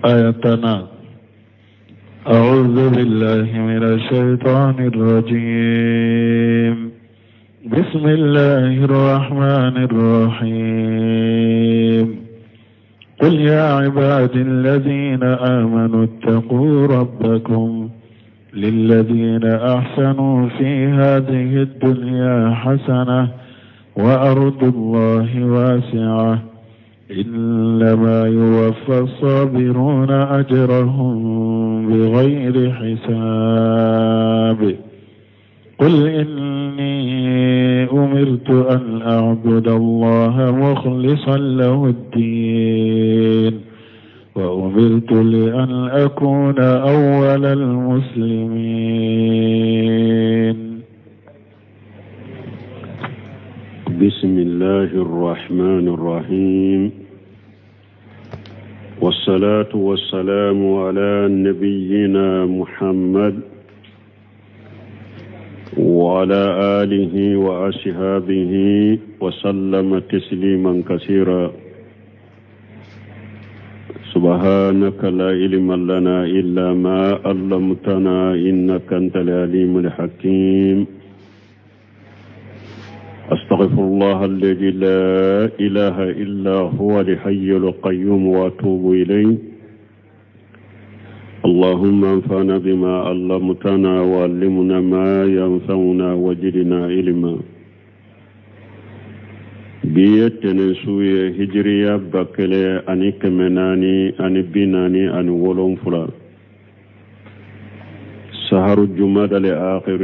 آياتنا. أعوذ بالله من الشيطان الرجيم. بسم الله الرحمن الرحيم. قل يا عبادي الذين آمنوا اتقوا ربكم للذين أحسنوا في هذه الدنيا حسنة وأرض الله واسعة إنما يوفى الصابرون أجرهم بغير حساب. قل إني أمرت أن أعبد الله مخلصا له الدين وأمرت لأن أكون أول المسلمين. بسم الله الرحمن الرحيم، والصلاة والسلام على نبينا محمد وعلى آله وأصحابه وسلم تسليما كثيرا. سبحانك لا علم لنا إلا ما علمتنا إنك أنت العليم الحكيم. أستغفر الله الذي لا إله إلا هو الحي القيوم وأتوب إليه. اللهم انفعنا بما علمتنا وعلمنا ما ينفعنا وزدنا علما. بيتنا سوية هجرية بكلة أني كمناني أني بيناني أني ولون فلا سهر الجماد الآخر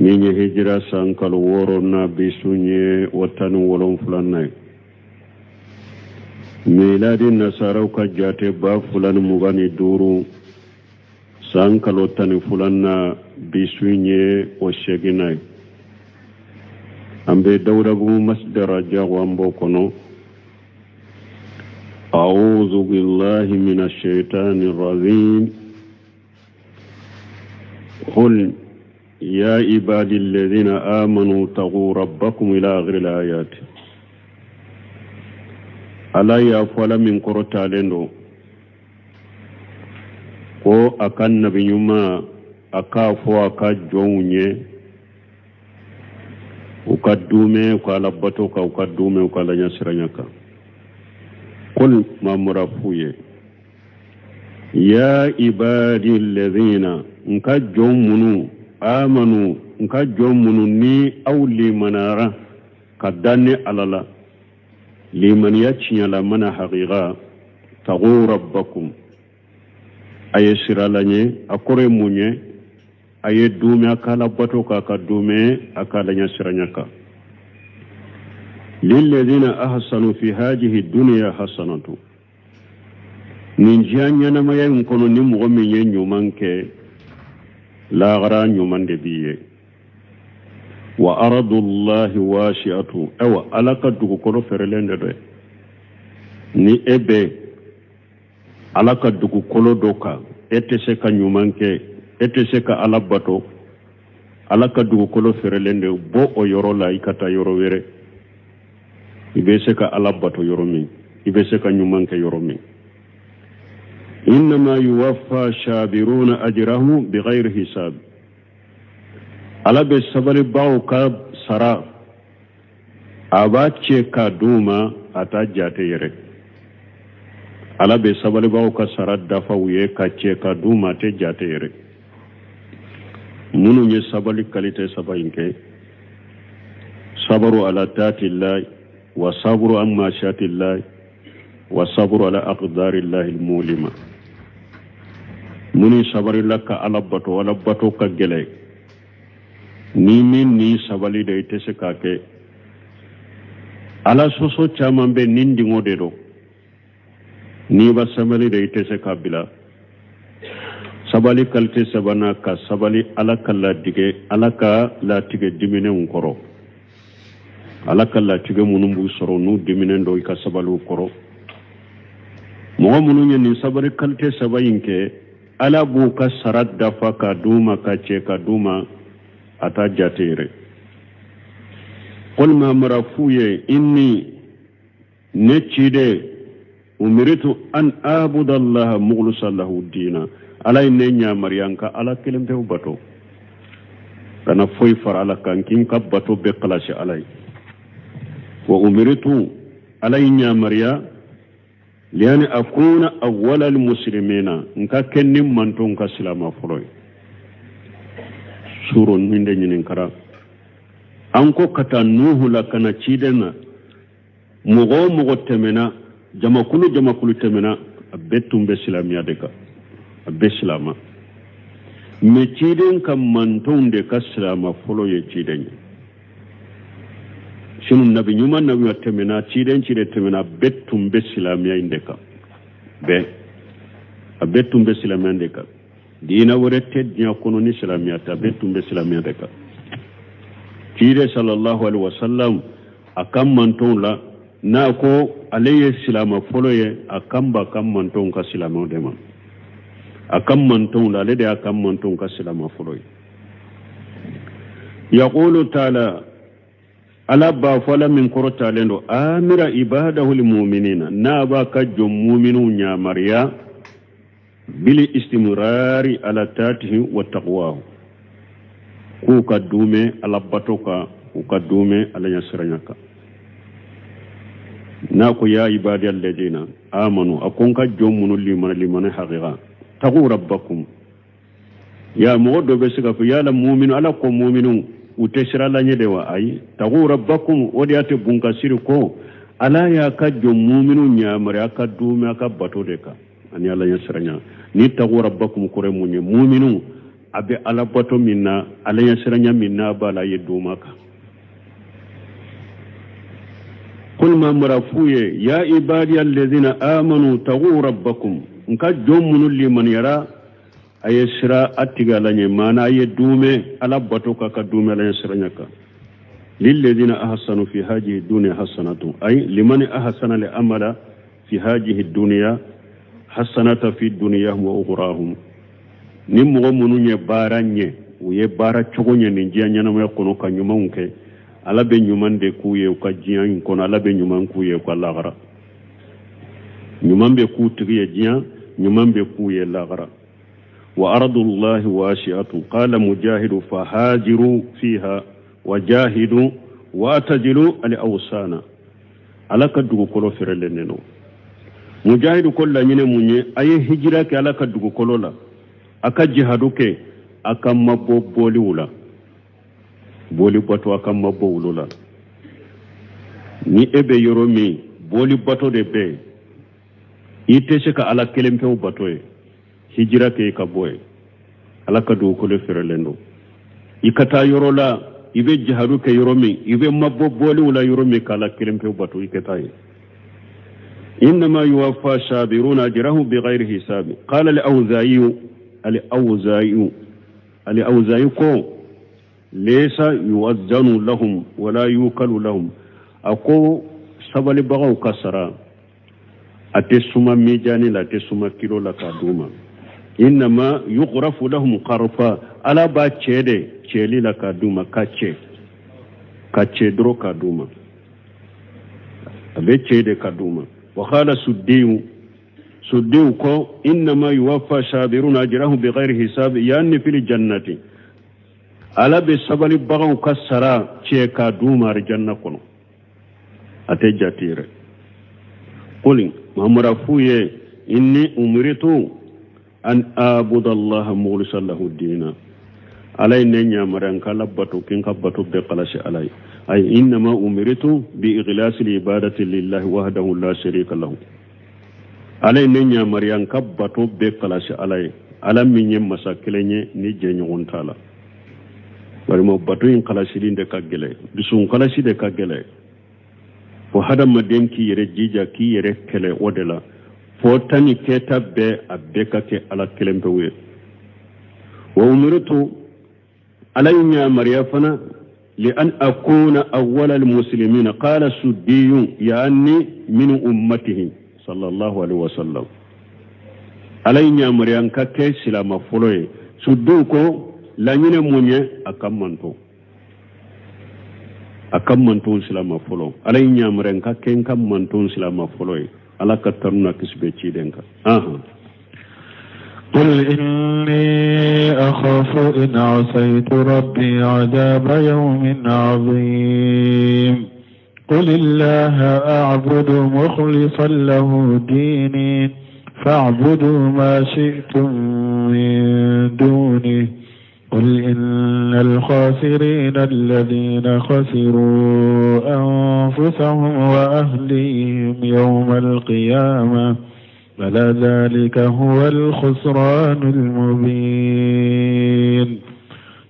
نيني هجرة سانكال ورونا بسوني وطن ولون فلان. ميلادي نصارو كجاتي با فلان مغاني دورو سانكال وطن فلان بسوني وشيغيناي. أمبي دوربو مصدر جاوان بوكونو. أعوذ بالله من الشيطان الرجيم. قل يا عبادي الذين آمنوا اتقوا ربكم إلى آخر الآيات. ألا يفعل من قرطة لندو ko akan nabi nyuma aka fo aka jonye ukadume ukalabato ka ukadume ukalanya siranyaka. Qul mamurafuye ya ibadi alladhina nka jomunu amanu nka jomunu ni aw limanara kadane alala liman yachinyala mana haqiqa taqu rabbakum ayesiralanye akore munye aye dume akala bato ka kadume akala nyasiranyaka. lilladhina ahsanu fi hadhihi dunya hasanatu ninjanya na maye nkono ni mugomenye nyumanke la gara nyumande biye wa aradullahi washi'atu awa alaka dugu koro ferelende de ni ebe alaka dugu kolo doka etese ka nyumanke etese ka alabato alaka dugu kolo ferelende bo o yoro la ikata yoro were ibese ka alabato yoro min ibese ka nyumanke yoro min. إنما يوفى شابرون أجرهم بغير حساب. على بسبب باوكا سرا أباتشي كادوما أتاجات يري. على بسبب باوكا سرا دفاوية كاتشي كادوما تجات يري. منو يسبب كاليتي سباينكي صبروا على تات الله وصبروا عن ماشيات الله وصبروا على أقدار الله المؤلمة. muni sabari laka alabato ka gele ni min ni sabali de tese kake ala soso chamambe nindi ngodero ni ba sabali de tese kabila sabali kalte sabana ka sabali alaka la dige alaka la tige dimine unkoro alaka la tige munumbu soro nu dimine ndo ka sabalu koro mo munu ni sabari kalte sabayinke ala buka sarat dafa ka duma ka ce ka duma ata jatere. Qul ma marafuye inni necide umiritu an abuda Allah mukhlishan lahu dina alay ne ñamariyanka ala kelempe bato kana foy far ala kankin ka bato be qalashi alay wa umiritu alay ñamariya liani akuna awwala almuslimina nka kennim manton ka silama foloy suro ninde ñinin kara anko kata nuhu la kana cidena mogo temena jamakulu temena abettum be silamiya de ka abbe silama me ciden kam manton de ka silama folo ye ciden sunu nabi nyuma nabi temena ciden cide temena bettum be silamiya inde ka be abettum be silamiya inde ka dina wore tednya kono ni silamiya ta bettum be silamiya de ka cide sallallahu alaihi wasallam akam manton la na ko alayhi silama folo ye akamba kam manton ka silama de ma akam manton la le de akam manton ka silama folo ye yaqulu ta'ala ala ba fala min korota lendo amira ibadahu almu'minina na ba ka jom mu'minu nya mariya bil istimrari ala tatihi wa taqwa ku ka dume ala batoka ku ka dume ala yasranyaka na ko ya ibadi alladina amanu akon ka jomunu liman haqiqa taqu rabbakum ya modo be siga ya la mu'minu ala ko mu'minun uteshira la nyede wa ay taqu rabbakum wodi ate bunka siriko ala ya ka jom mu'minu nyamare aka dume aka batode ka ani ala yasranya ni taqu rabbakum kore munye mu'minu abe ala bato minna ala yasranya minna bala yedumaka قل ما مرفوية يا عبادي الذين آمنوا تغوا ربكم نكا جومن لمن يرى أيسرا أتغالني مانا يدومي على بطوكا كدومي لا يسرنك للذين أحسنوا في هذه الدنيا حسنة أي لمن أحسن لأمل في هذه الدنيا حسنة في الدنيا وأخراهم نمو منو يباراني ويبارا چوغني نجيا نينما يقونو كنيمونك ala be nyuman de kuye ka jiyan kono ala be nyuman kuye ko lagara nyuman be ku tiye jiyan nyuman be kuye lagara wa ardullahi wasi'atu qala mujahidu fahajiru fiha wajahidu wa tajilu al awsana ala ka dugu kolo ferele neno mujahidu kolla nyine munye aye hijira ke ala ka dugu kolo la aka jihadu ke aka mabbo boli wula boli bato akam mabbo wulula ni ebe yoromi boli bato de be ite se ka ala kelempe bato e hijira ke ka boy ala ka do ko le ferelendo ikata yorola ibe jihadu ke yoromi ibe mabbo boli wula yoromi kala kelempe bato ikata e انما يوفى الصابرون اجرهم بغير حساب قال الاوزاعي ko ليس يوزن لهم ولا يوكل لهم أكو سبالي بغاو كسرا أتسما ميجاني لا تسما كيلو لكادوما إنما يغرف لهم قرفا ألا با تشيلي لكادوما كاتشي درو كادوما أبي تشيدي كادوما وقال سديو كو إنما يوفى شابرون أجرهم بغير حساب يعني في الجنة ala be sabali bagaw kasara ce ka dumar janna kono ate jatire qulin mamra fuye inni umritu an abuda allah mukhlishan lahu dina alay ne nyamaran kala batu kin kabatu be qalashi alay ay inna ma umritu bi ikhlas al ibadati lillahi wahdahu la sharika lahu alay ne nyamaran kabatu be qalashi alay alam min masakilenye ni jenyon tala barimo batu in kalasiri de kagele bisun kalasi de kagele fo hada madem ki yere jija ki yere kele odela fo tani keta be abeka ke ala kelembe we wa umirtu alayya maryafana li an akuna awwal al muslimin qala sudiyun yani min ummatihi sallallahu alaihi wasallam alayya maryan ka ke silama foloye suddu ko la nyine munye akammanto silama folo alay nyamren ka ken kammanto silama folo ala ka taruna kisbe cidenka قل إني أخاف إن عصيت ربي عذاب يوم عظيم قل الله أعبد مخلصا له ديني فاعبدوا ما شئتم من دونه قل إن الخاسرين الذين خسروا أنفسهم وأهليهم يوم القيامة فلا ذلك هو الخسران المبين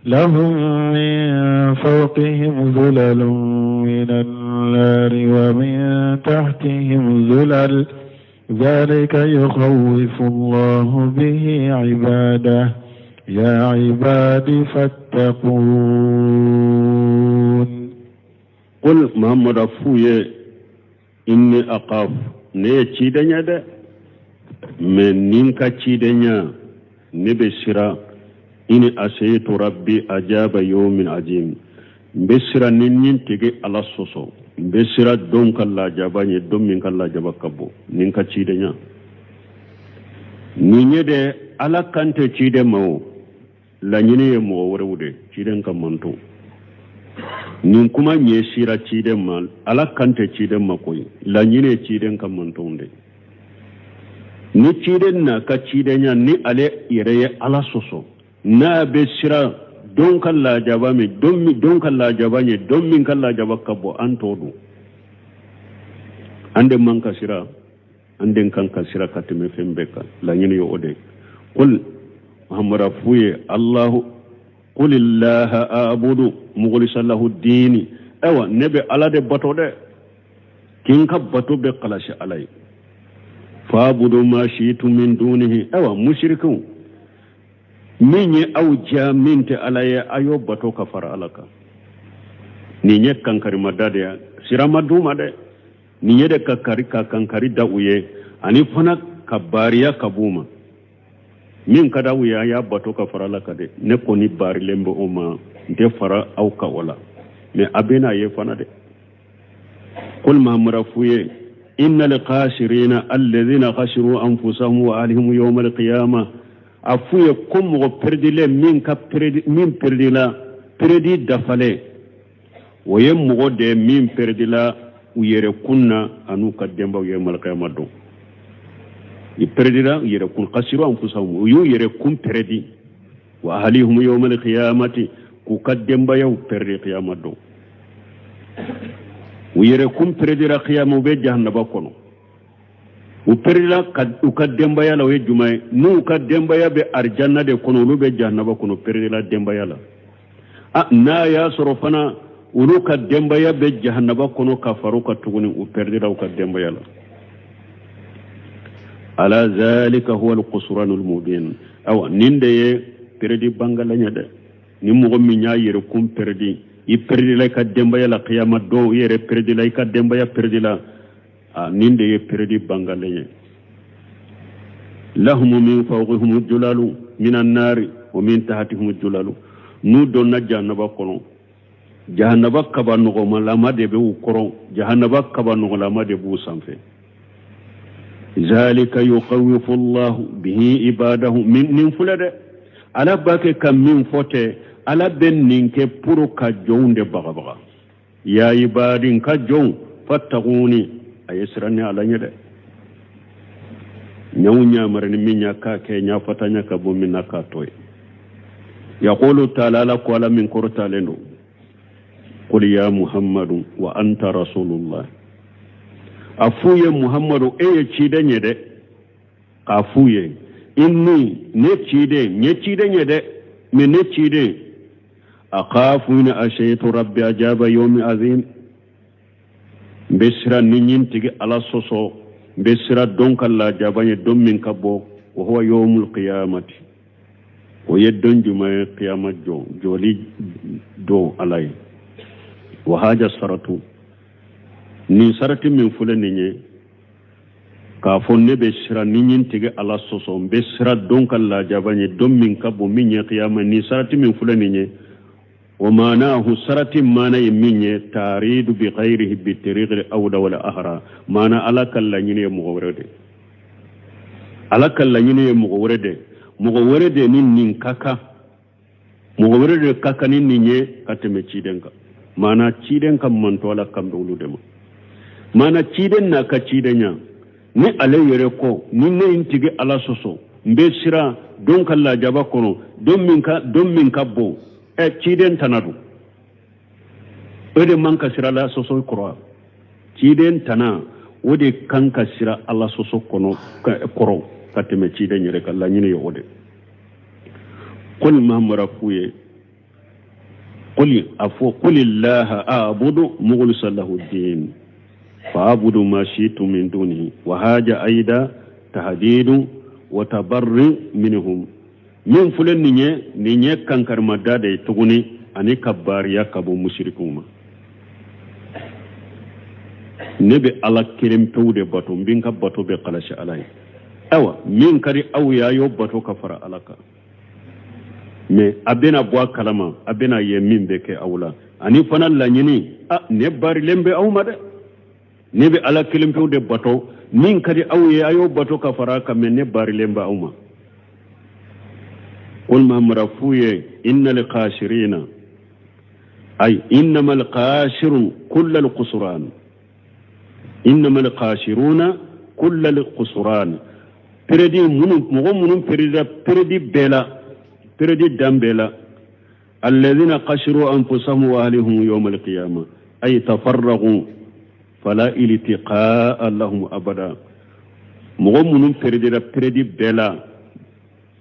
لهم من فوقهم ظلل من النار ومن تحتهم ظلل ذلك يخوف الله به عباده يا عبادي فاتقون قل محمد أفوي إني أقاف نيتشي دنيا من نينكا تشيدنيا نبسرا إني أسيت ربي أجاب يوم عظيم بسرا نين تيجي على الصوصو بسرا دونك الله جاباني دومينك الله جابكبو نينكا تشيدنيا نيني دي على كانت تشيد مو لا نيني يمو ورودي تشيدن كمانتو نين كما نيسيرا تشيد مال على كانت تشيد مكوي لا نيني تشيدن كمانتو دي ni ciden na ka cidenya ni ale ireye ala soso na be sira don kala jaba mi don kala jaba ni don min kala jaba kabo antodu ande man ka sira ande kan ka sira katime fembeka la nyini yo ode qul muhammad fuye allah qul illaha a'budu mukhlishan lahu dini awa nebe ala de batode kin ka bato be qalashi alai faabudu ma shiitum min dunihi awa mushrikun minye aw jaminte alaye ayo bato kafara alaka ni nye kankari madade sirama duma de ni nye de kankari da uye ani fana kabariya kabuma min kada uya ya bato kafara alaka de ne koni bari lembo oma de fara aw ka wala me abena ye fana de kul mamura fuye إن الخاسرين الذين خسروا أنفسهم وأهلهم يوم القيامة أفوي كم وبردل من بردلا بردي دفله ويمغد من بردلا ويركونا أنو قدم يوم القيامة دو يبردلا يركون خسروا أنفسهم ويركون بردي وأهلهم يوم القيامة كقدم يوم بردي القيامة دو uyere kum predira qiyamu be jahannaba kono u predira kad u kademba yala we jumay nu kademba ya be arjanna de kono lu be jahannaba kono predira demba yala na ya sorofana ulu kademba ya be jahannaba kono kafaru ka tuguni u predira u kademba yala ala zalika huwa alqusranul mubin aw ninde ye predi bangalanya de ni mo mi nya yere kum predi i perdi la ka demba ya la qiyamah do yere perdi la ka demba ya perdi la ninde ye perdi bangale lahum min fawqihim julalu min an-nar wa min tahtihim julalu nu don na jahannaba kono jahannaba kabanu ko malama de be ukoro jahannaba kabanu ko lama de bu sanfe zalika yukhawwifu Allah bihi ibadahu min fulade ala bake kam min fote ala ben ninke puro ka jonde bagabaga ya ibadin ka jon fattaquni ayesrani ala nyede nyawnya marani minya ka ke nya fatanya ka bo minna ka toy yaqulu ta'ala la qala min qurta lendo qul ya muhammadu wa anta rasulullah afuye muhammadu eye chide nyede afuye inni ne chide nyede me ne chide أخاف إن أشيت ربي أجاب يوم عظيم بسرا نين تيجي على صوصو بسرا دونك الله جابني دم من كبو وهو يوم القيامة ويدون جمع قيامة جولي دو علي وهذا سرطو نين سرطي من فلنيني كافون بسرا نين تيجي على صوصو بسرا دونك الله جابني دم من كبو من قيامة نين سرطي من فلنيني ومعناه سرت معنى يميني تاريد بغيره بالطريق الأولى ولا أهرى معنى على كلا يني مغورده على كلا يني مغورده نين كاكا مغورده كاكا نين كاتم تشيدنكا معنى تشيدنكا منتولا كم دولو دم معنى تشيدن ناكا تشيدنيا ni ale yere ko ni ne intige ala soso mbe sira don kala jaba kono don min ka bo ciden tanadu ode manka sira la soso koro ciden tana ode kanka sira ala soso kono koro kateme ciden yere kala nyine yode qul mamra fuye qul illaha a'budu mukhlishan lahu din فاعبدوا ما شئتم من دونه وهذا أيضا تهديد وتبرئ منهم من فلان نيني كان كرمداد تغني أني كبار يكبو مشركون نبي على كلمة تود باتو بينك باتو بقلاش علي أوا من كري أو يايو باتو كفر علىك مي أبنا بوا كلامه أبنا يمين بك أولا أني فنا لانيني نبار لمبي أو ماذا nebe ala kilimpew de bato min kadi awye ayo bato ka faraka men ne bari lemba awma qul ma marafuye innal khashirina ay innamal khashirun kullal qusran innamal khashiruna kullal qusran peredi munum peredi bela peredi dambela alladhina khashiru anfusahum wa ahlihum yawm alqiyamah ay tafarraqu فلا التقاء لهم أبدا مغمون پردیرا پردی بلا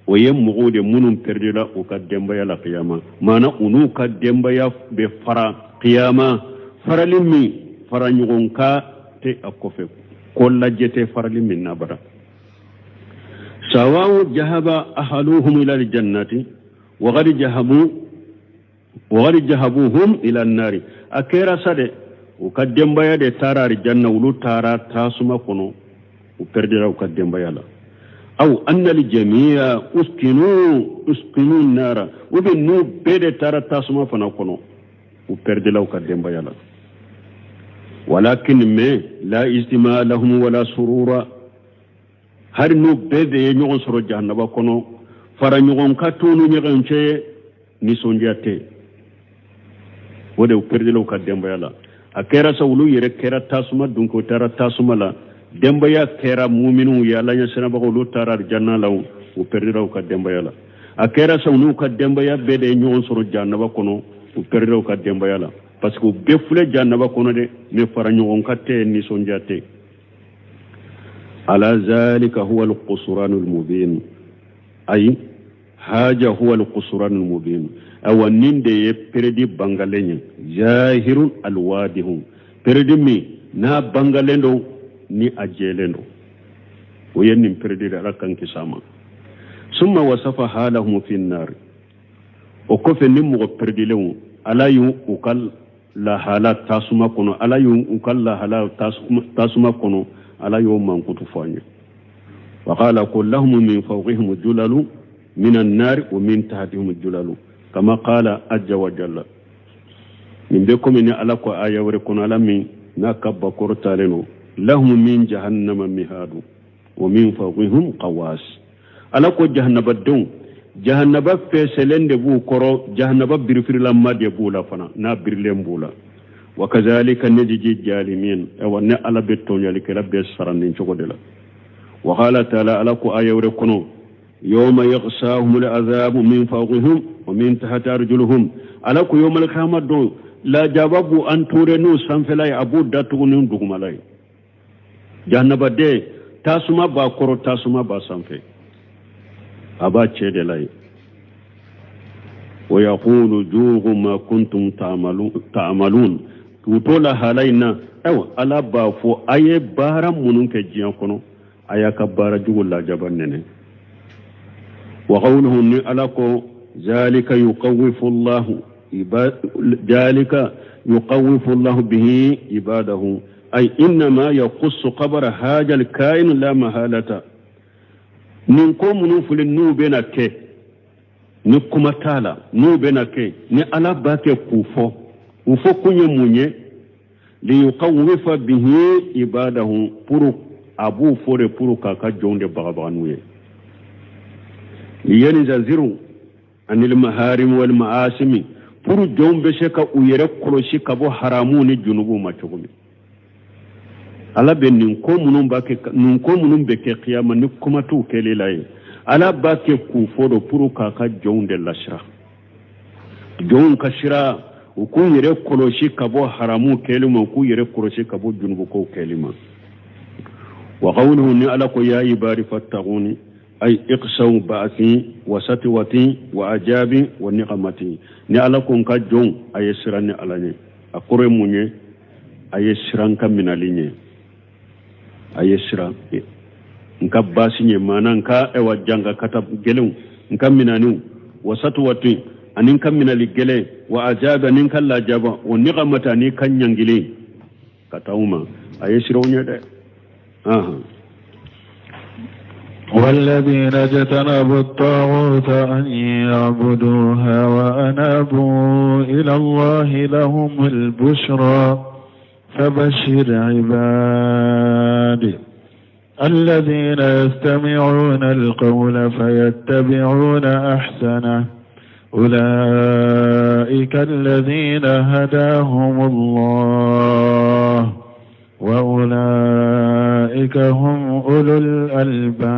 ويم مغود منون پردیرا وقدم بيا القيامة مانا انو قدم بيا بفرا قيامة فرا لمي فرا نغنكا تي أكوفي كل جتي فرا لمي نابرا سواء جهب أهلوهم إلى الجنة وغير جهبوهم إلى النار أكيرا سده وقدم بيا دي تارا الجنة ولو تارا تاسما كنو وپردرا وقدم بيا لا أو أن الجميع اسكنوا النار وبنو بيد تارا تاسما فنا كنو وپردرا وقدم بيا لا ولكن ما لا اجتماع لهم ولا سرورا هر نو بيد ينغن سرو جهنم كنو فرا نغن كاتونو نغن شيء نسونجاتي ودو پردرا وقدم بيا لا akera sawulu yere kera tasuma dunko tara tasuma la demba ya kera mu'minu ya la nya sana bago lu tara janna law u perdira ka demba ya la akera sawulu ka demba ya bede nyon soro janna ba kono u perdira ka demba ya la parce que be fule janna ba kono de me fara nyon ka te ni sonjate ala zalika huwa al-qusran al-mubin ay haja huwa al-qusran al-mubin awannin da ya perdi bangalenye jahirun alwadihum perdi mi na bangalendo ni ajelendo wayannin perdi da rakan kisama summa wasafa halahum fi an-nar o ko fe nim mo perdi lewu ala yu ukal la halat tasuma kono ala yu ukal la halat tasuma kono ala yu man kutu fanya wa qala kullahum min fawqihim julalu min an-nar wa min tahtihim julalu كما قال عز وجل من بكم إن ألاك آية وركون علمي نكب كرتالنو لهم من جهنم مهاد ومن فوقهم قواس ألاك جهنم الدون جهنم فسلن دبو كرو جهنم برفر لما دبو لفنا نابر لنبولا وكذلك نجي الجالمين أو أن ألا بيتون يلك ربي السرنين شكودلا وقال تعالى ألاك آية وركونو يوم يغشاهم العذاب من فوقهم ومن تحت أرجلهم ألاك يوم القيامة دون لا جابوا أن تورنو سنفلا أبو داتون دوغم علي جهنم دي تاسما با كورو تاسما با سنفي أبا تشيد لاي ويقول جوغ ما كنتم تعملون توتولا هالينا أو ألا بافو أي بارا منون كجيان كنو أيا كبارا جوغ لا جبان وقوله ألاكو ذلك يقوف الله به عباده أي إنما يقص قبر هذا الكائن لا محالة ننكم نفل النوبنا كي ni kuma tala nu bena ke ni ala ba ke kufo ufo kunye munye li yuqawwifa bihi ibadahu puru abu fore puru kaka jonde bagabanuye liyani zaziru anil maharim wal maasimi puru jombe sheka uyere koroshi kabo haramu ni junubu machugumi ala be nin ko munun be ke qiyama ni kuma tu kelelaye ala ba ke kufo do puru kaka jonde lashra jon kashira ku yere koroshi kabo haramu kelima ku yere koroshi kabo junubu ko kelima wa qawluhu ni ala ko ya ibari fattaquni ay iqsaw ba'thi wa satwati wa ajabi wa niqamati ni ala ko ka jon ay sirani alanye akore munye ay siran kaminalinye ay siran nka basinye mana nka ewa janga kata gelun nka minanu wa satwati anin kan minali gele wa ajaba nin kan la jaba wa niqamata ni kan nyangile katauma ay sirawnya de والذين اجتنبوا الطاغوت أن يعبدوها وأنابوا إلى الله لهم البشرى فبشر عبادي الذين يستمعون القول فيتبعون أحسنه أولئك الذين هداهم الله وأولئك هم أولو الألباب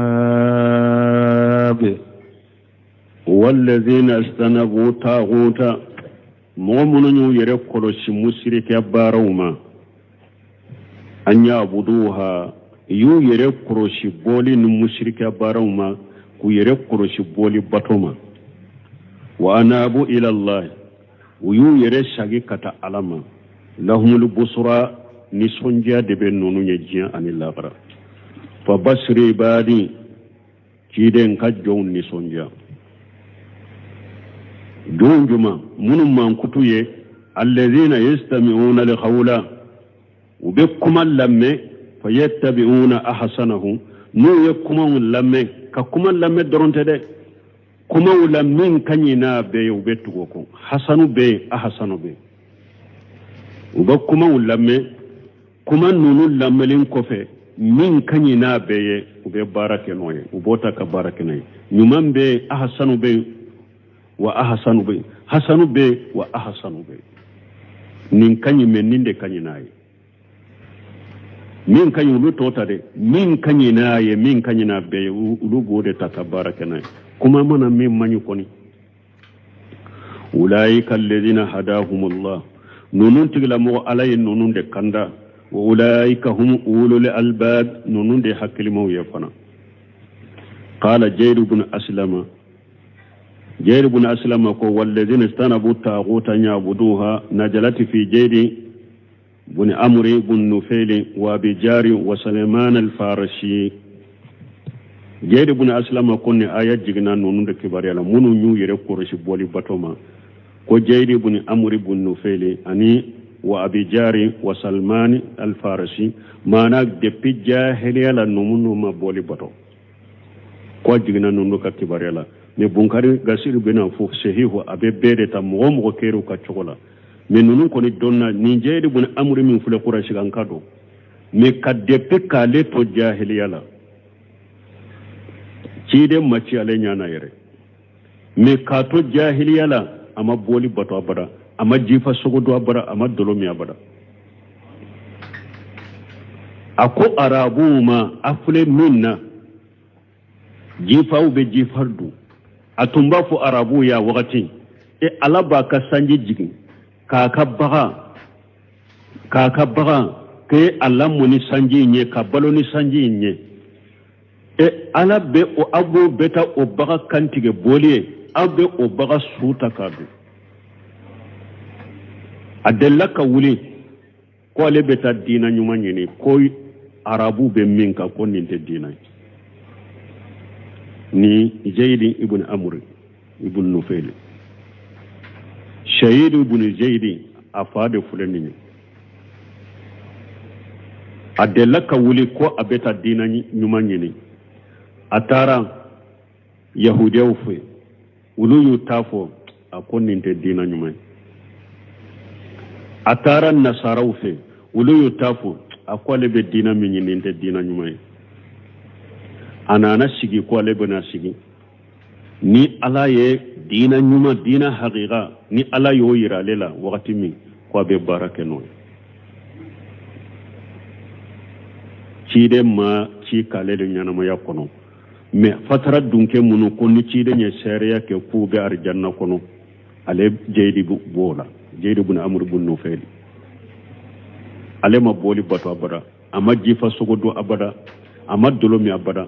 والذين استنبوا طاغوتا مؤمنون يركلوا مشرك باروما أن يعبدوها يركلوا بولي مشرك باروما يركلوا بولي بطوما وأنابوا إلى الله يرشاقي كتا علما لهم البصرى nisonja de be nonu nyejian anilla bara fa basri badi kiden ka jon nisonja jonjuma munum man kutuye alladhina yastami'una li qawla ubikum lamme fayattabi'una ahsanahu nu yakum lamme ka kuma lamme doronte de kuma lamme kanyina be ubetugo ko hasanu be ahsanu be ubakuma lamme kuma nunu lamelin kofe min kanyi na beye ube barake noye ubota ka barake nay nyuman be ahsanu be wa ahsanu be hasanu be wa ahsanu be nin kanyi men ninde kanyi nayi min kanyi ulu tota de min kanyi naye min kanyi na beye ulu gode ta ka barake nay kuma mana min manyu koni ulaika alladhina hadahumullah nunun tigla mo alay nunun de kanda وأولئك هم أولو الألباب نونون دي حكي مو يفنا قال جير بن أسلم والذين استنبوا الطاغوت أن يعبدوها نزلت في جير بن أمر بن نفيل وبجار وسليمان الفارسي جير بن أسلم كن آيات جغنا نونون دي كبار يلا منو نيو يرقرش بولي بطوما كو جير بن أمر بن نفيل أني وأبي وسلمان الفارسي مانا دبي جاهلية لنمونو ما بولي بطو كوا جينا نونو كتباريلا مي بونكاري غاسير بنا فوق سهيه أبي بيرتا مغم وكيرو كتشولا مي نونو كوني دونا نيجيري بنا أمري من فلي قراشي غانكادو مي كدبي كالي تو جاهلية لا چيدي مچي علي نانا يري مي كاتو جاهلية لا أما بولي بطو أبدا ama jifa sogodo abara ama dolomi abara ako arabu ma afle minna jifa ube jifardu atumba fu arabu ya wakati alaba ka sanji jigin kaka baga ke alamu ni sanji nye ka balo ni sanji nye alabe o abu beta o baga kantige bolie abe o baga suta kadu adellaka wuli ko ale beta dina nyuma nyini ko arabu be minka ko ninte dina ni Zaidi ibn Amr ibn Nufayl Shahid ibn Zaidi afade fulani adellaka wuli ko abeta dina nyuma nyini atara yahudiya ufe ulu yu tafo akon ninte dina nyumai atara nasaraw fe ulu yu tafo akwale be dina min ninte dina nyumai anana sigi ko ale bena sigi ni ala ye dina nyuma dina haqiqa ni ala yo yira lela wakati min ko be barake no cide ma ci kale de nyana ma yakono me fatara dunke munu ko ni cide nye sharia ke ku be arjanna kono ale jeydi bu bola jeydi bun amr bun nufayl ale ma boli bato abada amma jifa sogodo abada amma dolomi abada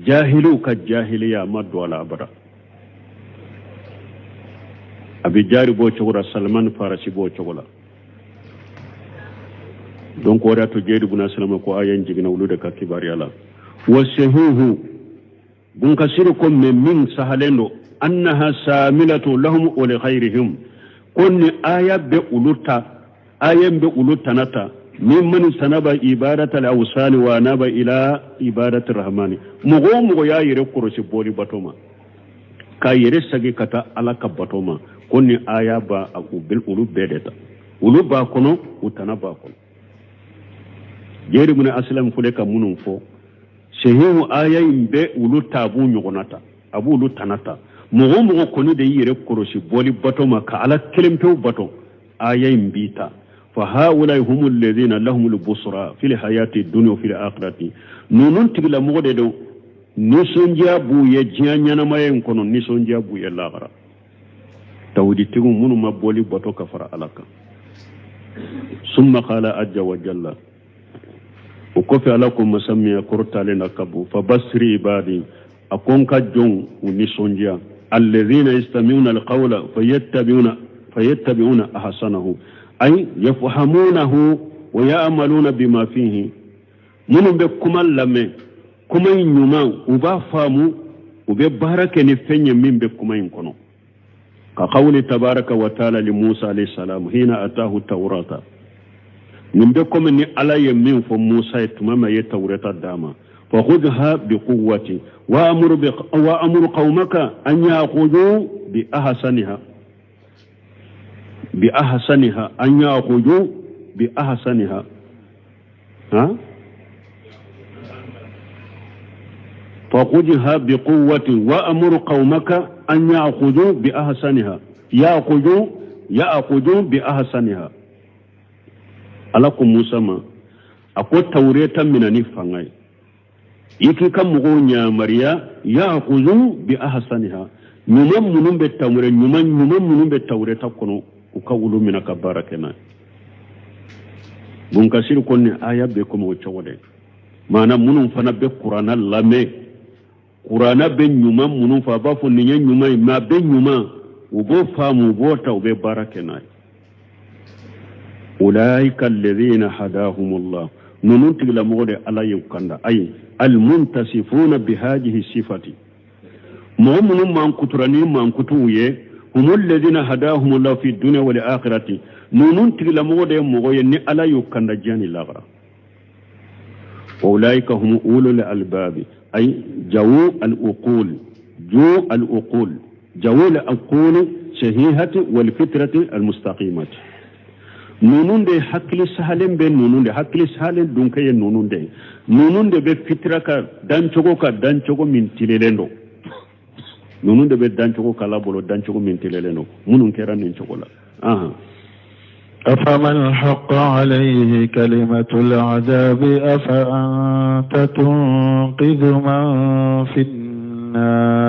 jahilu ka jahiliya ma dola abada abi jari bo chogora salman farasi bo chogola donc wara to jeydi bun salama ko ayen jigina wulude ka kibari ala wasahuhu bun kasiru ko min sahalendo annaha samilatu lahum wa li ghayrihim kunni ayat be uluta ayen be ulutanata mimman sanaba ibadata al-awsan wa naba ila ibadati rahmani mugo ya yire korosi boli batoma ka yire sagi kata ala ka batoma kunni aya ba aku bil ulu bedeta ulu ba kono utana ba kono jeri mun aslam fule ka munun fo shehu aya imbe ulu tabu nyogonata abu ulu tanata mugo koni de yire korosi boli batoma ka ala kelempe bato aya imbita فهؤلاء هم الذين لهم البصرى في الحياة الدنيا وفي الآخرة نونون تبلا مغددو نسونجا بو يجيانا ما ينكونو نسونجا بو يلاغرا تودي تيغو منو ما بولي بطو كفر علاكا ثم قال عز وجل وكفي عليكم مسمي كرتا لنا كبو فبصر عبادي أكونكا جون ونسونجا الذين يستمعون القول فيتبعون أحسنه أي يفهمونه ويعملون بما فيه من بكم لمن كما ينما وبافامو وببارك نفني من بكم ينكونو كقول تبارك وتعالى لموسى عليه السلام حين أتاه التوراة من بكم ني على يمين فموسى تمام يتوراة داما فخذها بقوة وأمر قومك أن يأخذوا بأحسنها أن يأخذوا بأحسنها فخذها بقوة وأمر قومك أن يأخذوا بأحسنها يأخذوا بأحسنها ألاكم موسى أقول توريتا من نفعي يكي كم غونيا مريا يأخذوا بأحسنها نمم منهم بالتوريتا نمم منهم بالتوريتا كنو ukawulu mina ka barakena bun kasir konni aya be ko mo chawde mana munun fana be qur'ana lame qur'ana be nyuma munun fa ba fo ninya nyuma ma be nyuma ubo famu bota ube barakena ulaika alladhina hadahumullah nunun tigla mode ala yukanda ay almuntasifuna bihadhihi sifati mu'minun man kuturani man kutuye هم الذين هداهم الله في الدنيا والآخرة نونون تغلا مغودة مغوية ني ألا يوكان جاني لاغرا أولئك هم أولو الألباب أي جو الأقول شهيهة والفطرة المستقيمة نونون دي حكل سهلين بين نونون دي حكل سهلين دونكي نونون دي بفطرة دانشوكو من تليلندو نونون دبي دانچو كلا بولو دانچو من تللنو منون كيران نچو لا أفمن حق عليه كلمة العذاب أفأنت تنقذ من في النار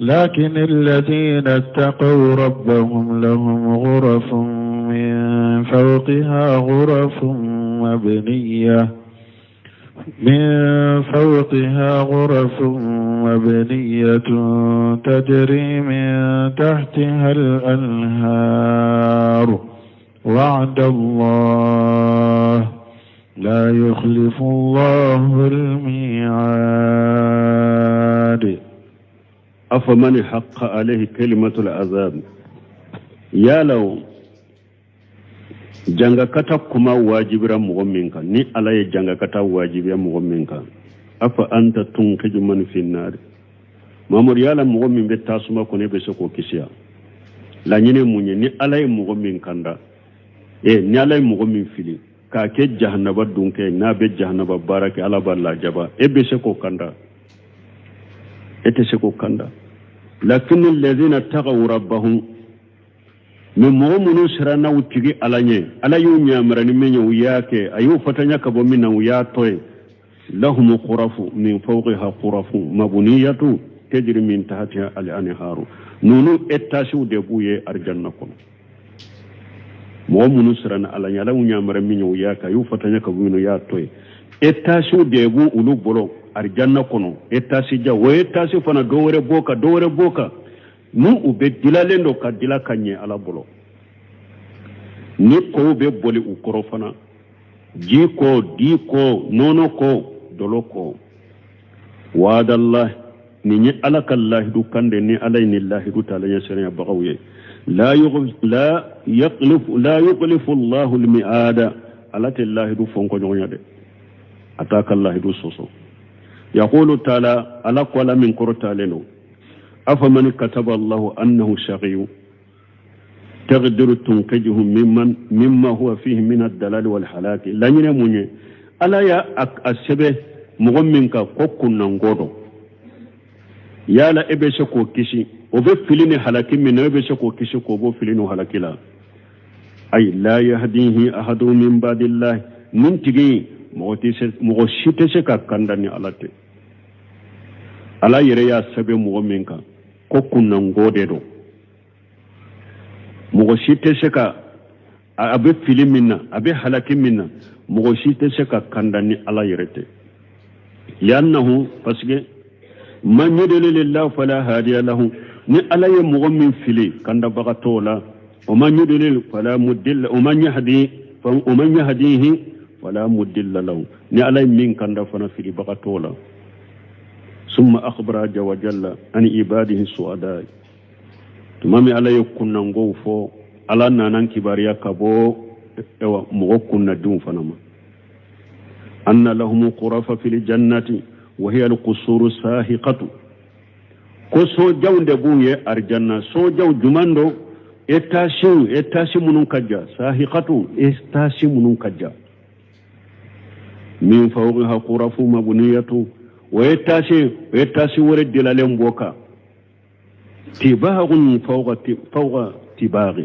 لكن الذين اتقوا ربهم لهم غرف من فوقها غرف مبنية تجري من تحتها الأنهار وعد الله لا يخلف الله الميعاد أفمن حق عليه كلمة العذاب يا لو janga kata kuma wajibira mu'minka ni alaye janga kata wajibira mu'minka afa anta tunqiju man fi nar mamur yala mo min be tasuma ko ne be se ko kisiya la nyine munye ni alay mo min kanda ni alay mo min fili ka ke jahannaba dunke na be jahannaba barake ala balla jaba be se ko kanda ete se ko kanda lakin alladhina taqaw rabbahum min mu'minu sirana wutigi alanye alayu nyamrani menyo yake ayu fatanya kabo minna ya toy lahum qurafu min fawqiha qurafu mabniyatu tajri min tahtiha al-anharu nunu etashu de buye arjanna kono mu'minu sirana alanye alayu nyamrani menyo yake ayu fatanya kabo minna ya toy etashu de bu ulu bolo arjanna kono etasi ja wo etasi fana dowre boka nu ube dilalendo ka dila kanye ala bolo ni ko be boli u koro fana ji ko di ko nono ko dolo ko wadallah ni ala kallah du kande ni alayni allah du taala yasra bagawiye la yuqlifu allah al-mi'ada alati allah du fonko nyonyade ataka allah du soso يقول تعالى ألا قال من قرطة لنو أفمن كتب الله أنه شقي تقدر تنقجهم مما هو فيه من الدلال والحلاك لا ينموني ألا يا أسبه مغمنك قوكنا نغودو يا لا إبشكو كشي وفي فلين حلاكي من إبشكو كشي كوبو فلين حلاكي لا أي لا يهديه أحد من بعد الله من تجي مغشيتشكا كندني ألاتي ala yere ya sabe mo minka ko kunnan gode do mo shite sheka abe filiminna abe halakin minna mo shite sheka kandani ala yerete liannahu pasge man yudlil lillahi fala hadiya lahu ni ala ye mo min fili kanda bagatola o man yudlil fala mudilla o man yahdihi fala mudilla lahu ni ala min kanda fana fili bagatola ثم أخبر عز وجل عن عباده السعداء تمامي على يكون نغوفو على نانان كباريا كبو مغكون ندون فنما أن لهم قرف في الجنة وهي القصور الساهقة كسو جو دبوية أرجانا سو جو جماندو اتاشي منون كجا ساهقة اتاشي منون كجا من فوقها قرف مبنية ويتاسي ورد دلالين بوكا تباغ فوق تباغ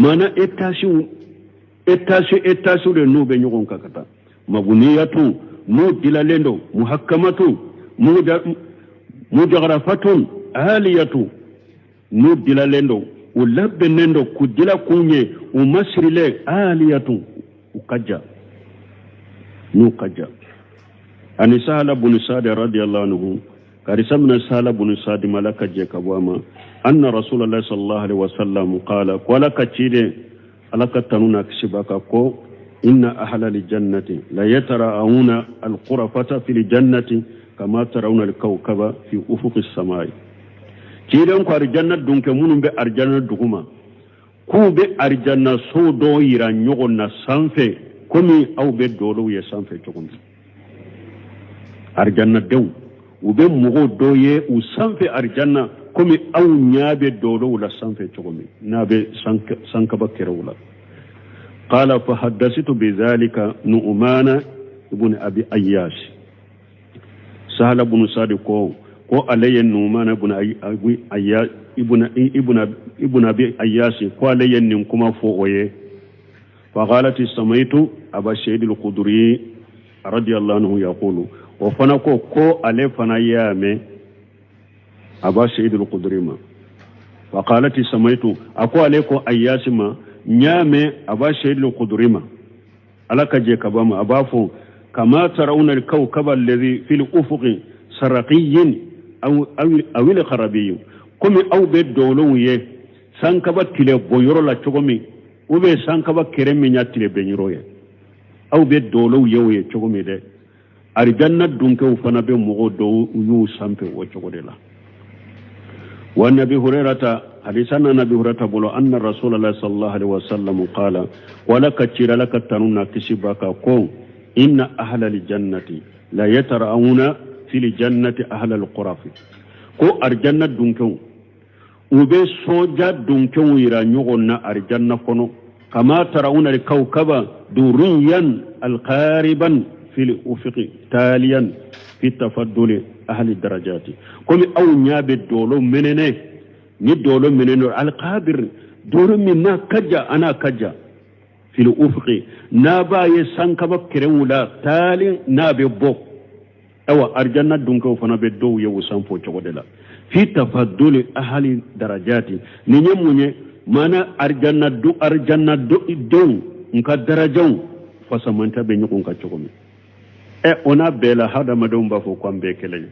مانا اتاسي لنوبة نيغون كاكتا مبنية مو دلالين محكمة مجغرفة آلية نو دلالين ولبنين كدلا كوني ومسرلي آلية وكجا نو كجا أن سهل بن سعد رضي الله عنه كارسمنا سهل بن سعد ملك جكبواما أن رسول الله صلى الله عليه وسلم قال ولك تشيدي ألك تنونا كسبك كو إن أهل الجنة لا يتراءون القرفة في الجنة كما ترون الكوكب في أفق السماء تشيدي كو أرجنة دونك منو بأرجنة دهما كو بأرجنة سودو يران يغنى سانفي كمي أو بدولو يسانفي تغنى arjanna dew ube mugo doye u sanfe arjanna komi aw nyaabe dodo la sanfe chogomi nabe sanka bakere wala qala fa haddathitu bidhalika nu'mana ibn abi ayyash sahala ibn sadi ko alayya nu'mana ibn abi ayyash ibn abi ayyash ko alayya nin kuma fo oye fa qalat samaitu aba shayd al-qudri radiyallahu anhu yaqulu وفنا كو عليه فنا يامي أبا سيد القدريما وقالت سميت أكو عليكو أياسما نيامي أبا سيد القدريما على كجيك أباما أبافو كما ترون الكوكب الذي في الأفق سرقي أو الخرابي كمي أو بيت دولوية سانكبا تلي بويرو لا تشوغمي وبي سانكبا كرمي نياتلي بنيروية أو بيت دولوية تشوغمي ده arjanna dunke ufana be mogo do yu sampe wo chogodela wa nabi hurairata hadithana nabi hurairata bolo anna rasulullah sallallahu alaihi wasallam qala wala kachira laka tanuna kisibaka ko inna ahla aljannati la yatara'una fil jannati ahla alquraf ko arjanna dunkew ube soja dunkew ira nyogonna arjanna kono kama tarawna al-kawkaba durriyan al-qariban fil ufiqi taliyan fi tafadduli ahli darajati komi aw nyaabe dolo menene ni dolo menene al-qabir dolo minna kajja ana kajja fil ufiqi na baye sankaba kerewula tali na be bok awa arjanna dunko fana be dow yewu sanfo cogodela fi tafadduli ahli darajati ni nyemunye mana arjanna do nka darajaw fasamanta be nyukun ka cogomi ona bela hada madon ba fo kwambe kelenya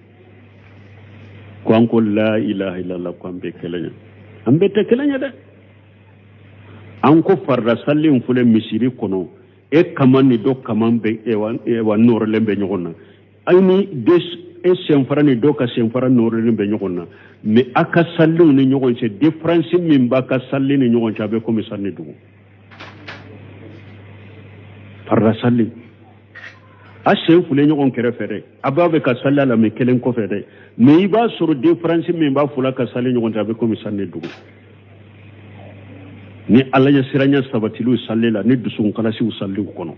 kwanko la ilaha illallah kwambe kelenya ambe te kelenya de anko farda sallin fule misiri kono kamanni do kamambe ewa nor lembe nyogonna ayni des senfarani do ka senfara nor lembe nyogonna me aka sallin ni nyogon se difference min ba ka sallin ni nyogon chabe ko misanni dugo farda sallin ashen fule nyogon kere fere ababe ka sallala me kelen ko fere me iba sur difference min ba fula ka sallin nyogon chabe ko misanni dugo ni alla ya siranya sabatilu sallela ni dusun kala si usalli kono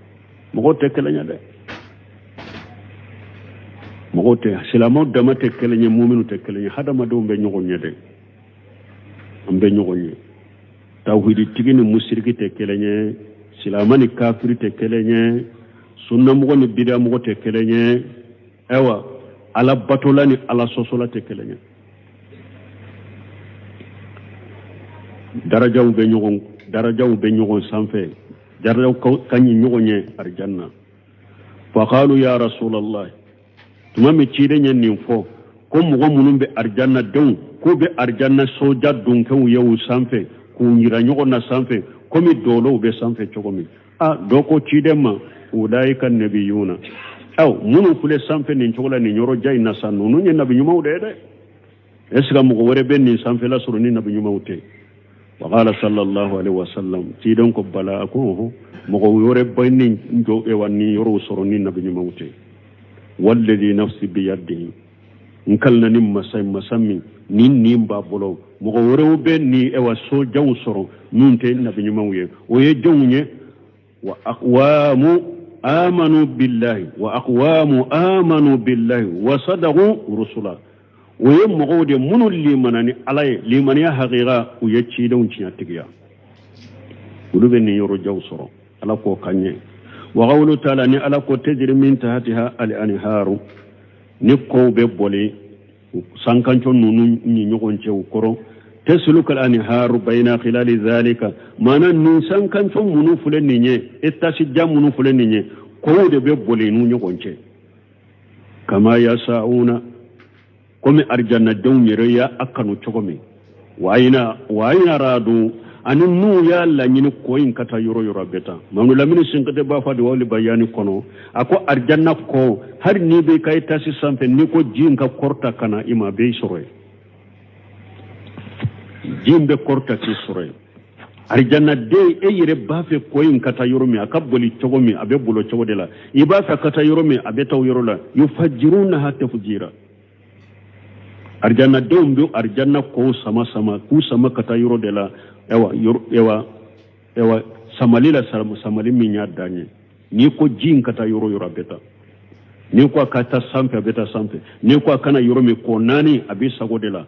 mo te kelanya de mo te silamo dama te kelanya mu'minu te kelanya hada ma do be nyogonye de ambe nyogonye tawhidi tigini musiriki te kelanya silamani kafiri te kelanya sunna mo ni bid'a mo te kelanya ewa ala batolani ala sosola te kelanya darajaw be nyogon sanfe darajaw kanyi nyogonye arjanna fa qalu ya rasulullah tuma mi cide nyen nin fo ko mo munum be arjanna don ko be arjanna soja dun kan yewu sanfe ko nyira nyogonna sanfe ko mi dolo be sanfe chogomi do ko cide ma ulaika nabiyuna aw munu fule sanfe nin chogola ni nyoro jayna sanu no nyen nabi nyuma de esga mo wore ben ni sanfe la suru ni nabi nyuma ute وقال صلى الله عليه وسلم تيدون ko bala ko mo yore bayni ndo e wanni yoro soroni nabi ni mawte walladhi nafsi bi yadihi nkalna nim masami nin ba bolo mo yore benni e wa so jaw soro nunte nabi ni mawye o ye jonye wa aqwamu amanu billahi wa sadaqu rusula woye mogo de munul limanani alaye limaniya haqiqa uyechi dawun cinya tigiya ulube ni yoro jawsoro ala ko kanye wa qawlu ta'ala ni ala ko tajri min tahtiha al anharu ni ko be boli sankancho nunu ni nyogon cew koro tasluka al anharu bayna khilali zalika mana ni sankancho munu fulen ni nye etasi jamunu fulen ni nye ko de be boli nu nyogon ce kama yasauna komi arjanna dawnyere ya akanu chogomi wayina radu anin nu ya la nyini koyin kata yoro beta manu lamini sinkate ba fadi wali bayani kono ako arjanna ko har ni be kay tasi sampe ni ko jinka korta kana ima be soroy jimbe korta ci soroy arjanna de yire ba fe koyin kata yoro mi akaboli chogomi abe bulo chogodela iba fa kata yoro mi abe taw yoro la yufajiruna hatta fujira arjanna dombe arjanna ko sama ku sama kata yoro de la ewa samalila samali minya danye ni ko jin kata yoro beta ni ko kata sampe beta sampe ni ko kana yoro mi ko nani abi sago de la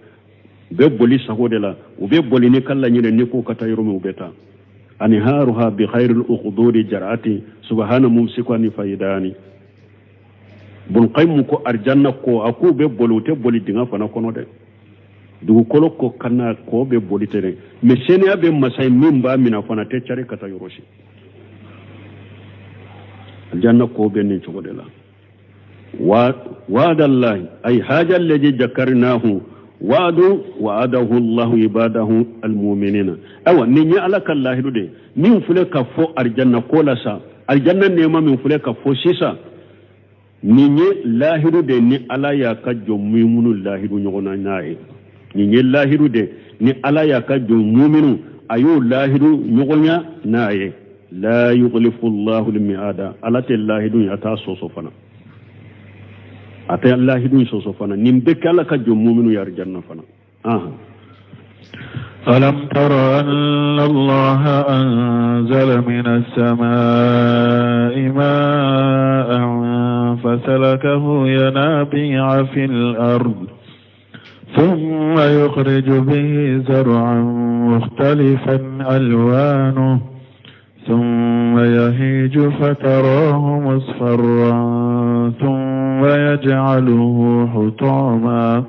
be boli sago de la u be boli ni kala nyine ni ko kata yoro mi beta anharuha bi khairil uqdudi jarati subhana mumsikani faidani bun qaymu ko arjanna ko aku be bolute boli dinga fana kono de du kolo ko kana ko be boli tere me sene be masay mimba mina fana te chare kata yoroshi aljanna ko be ni chogo de la wa dallahi ay haja alladhi jakarnahu wa'adahu Allah ibadahu almu'minina awa ni nya alaka Allah de min fule ka fo arjanna ko la sa aljanna ne ma min fule ka fo sisa ninye lahiru de ni ala ya ka jommumunu lahiru nyogona nae ninye lahiru de ni ala ya ka jommumunu ayo lahiru nyogonya nae la yughlifu Allahu al-mi'ada ala te lahiru ya ta soso fana ate Allah hidun so fana nimbe kala ka jom mu'minu yar janna fana ألم تر أن الله أنزل من السماء ماء فسلكه ينابيع في الأرض ثم يخرج به زرعا مختلفا ألوانه ثم يهيج فتراه مصفرا ثم يجعله حطاما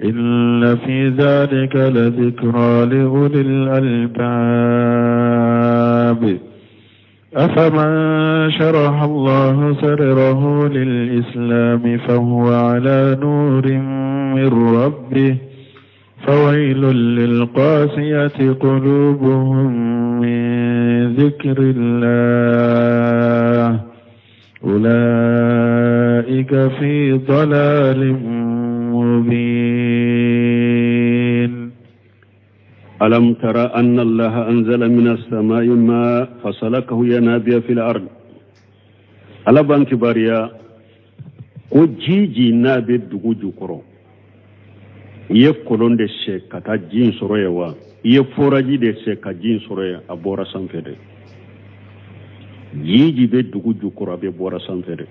إن في ذلك لذكرى لأولي الألباب أفمن شرح الله صدره للإسلام فهو على نور من ربه فويل للقاسية قلوبهم من ذكر الله أولئك في ضلال مبين ألم ترى أن الله أنزل من السماء ماء فسلكه ينابيع في الأرض ألا بانك باريا وجيجي نابي دغوجو كرو يفكولون دي شيء كتا جين سرويا وا يفوراجي دي شيء كجين سرويا أبورا سنفده جيجي بي دغوجو كرو أبي بورا سنفده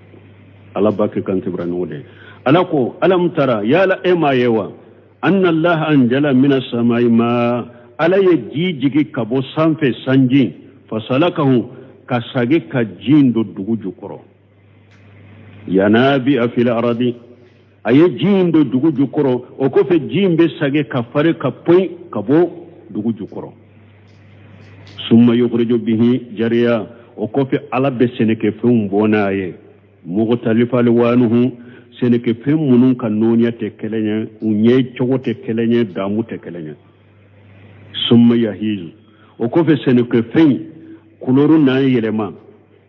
ألا باكي كانت برانودي ألا كو ألم ترى يا لا إما يوا أن الله أنزل من السماء ماء ala ye ji jigi ka bɔ sanfɛ sanji fasalakahu ka sage ka jin do dugu jukɔrɔ yanabi afil aradi a ye jin do dugu jukɔrɔ o kɔfɛ jin bɛ sage ka fari ka poyi ka bɔ dugu jukɔrɔ summa yukhriju bihi jariya o kɔfɛ ala bɛ sɛnɛkɛfɛnw bɔ n'a ye mughtalifa alwanuhu sɛnɛkɛfɛn minnu ka nɔniya tɛ kelen ye u ɲɛ cogo tɛ kelen ye damu tɛ kelen ye summa yahizu o kɔfɛ sɛnɛkɛfɛn kulɔru n'a yɛlɛma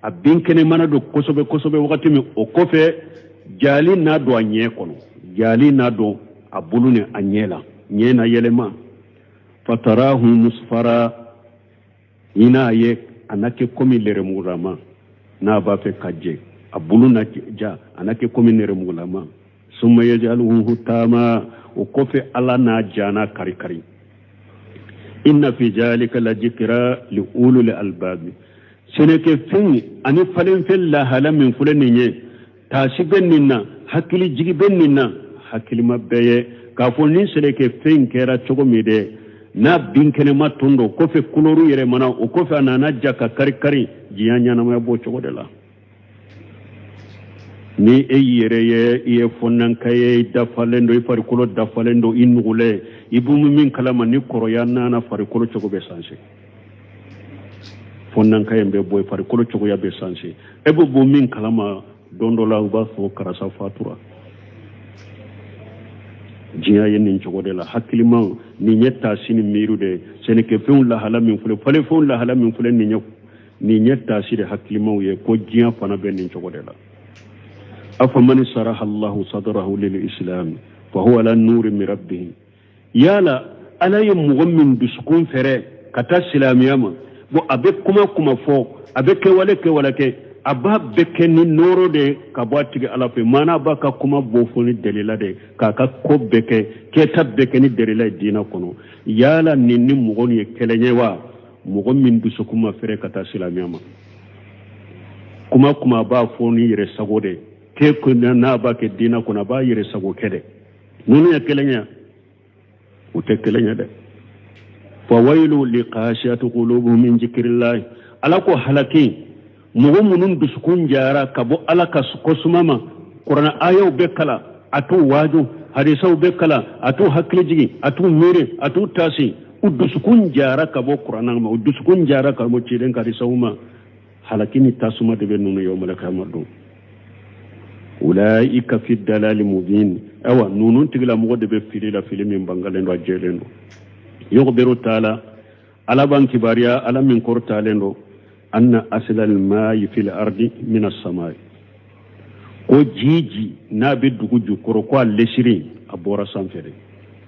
a bin kɛnɛ mana don kosɛbɛ kosɛbɛ wagati min o kɔfɛ jali n'a don a ɲɛ kɔnɔ jali n'a don a bulu ni a ɲɛ la ɲɛ na yɛlɛma fatarahu musfara i n'a ye a na kɛ komi nɛrɛmugulama n'a b'a fɛ ka jɛ a bulu na ja a na kɛ komi nɛrɛmugulama summa yajaluhu hutama o kɔfɛ ala n'a jana kari kari inna fi jalika la jikra li ulul albab seneke fin ani falen fel la hala min fuleninye tasiben ninna hakili jigiben ninna hakili mabeye ka fo ni seneke fin kera chogo mide na binkene matundo ko fe kuloru yere mana o ko fe anana jaka kari kari jiyanya na mo bo chogo de la ni eyere ye fonnan kaye dafalendo ifari kulo dafalendo inugule ibumu min kalama ni koroya nana fari kulo chogo be sanse fonnan kaye be boy fari kulo chogo ya be sanse ebu bu min kalama dondola uba so karasa fatura jiya yen chogo de la hakilima ni nyetta sini miru de seneke feun la hala min fule fale feun la hala min fule ni nyetta sire hakilima ye ko jiya fana be ni chogo de la أفمن شرح الله صدره للإسلام فهو على النور من ربه يالا ألا يمغمن بسكون فري كتا سلامياما بو أبك كما فو أبك ولك أبا بك نور دي كباتك على في مانا باكا كما بوفوني دليل دي كاكا كوب بك كتاب بك دليل دينا كنو يالا نيني مغني كلنيوا مغمن بسكون فري كتا سلامياما كما با فوني يرساغو دي ke kuna na ba ke dina kuna ba yire sago kede nunu ya kelenya ute kelenya de fa wailu liqashiyati qulubuhum min zikrillah ala ko halaki mu'minun bisukun jara kabo ala ka kosumama qur'an ayaw bekala atu waju hadisau bekala atu hakliji atu mere atu tasi udusukun jara kabo qur'an ma udusukun jara kabo ciden ka risauma halakini tasuma de nunu yawmal qiyamah أولئك في الدلال مبين أو نون تقول مغد بفيل فيلم من بنغالين وجيلين يخبر تعالى على بان كباريا على من كور تعالى أن أصل الماء في الأرض من السماء ko jiji na be dugu jukoro ko lesiri abora sanfere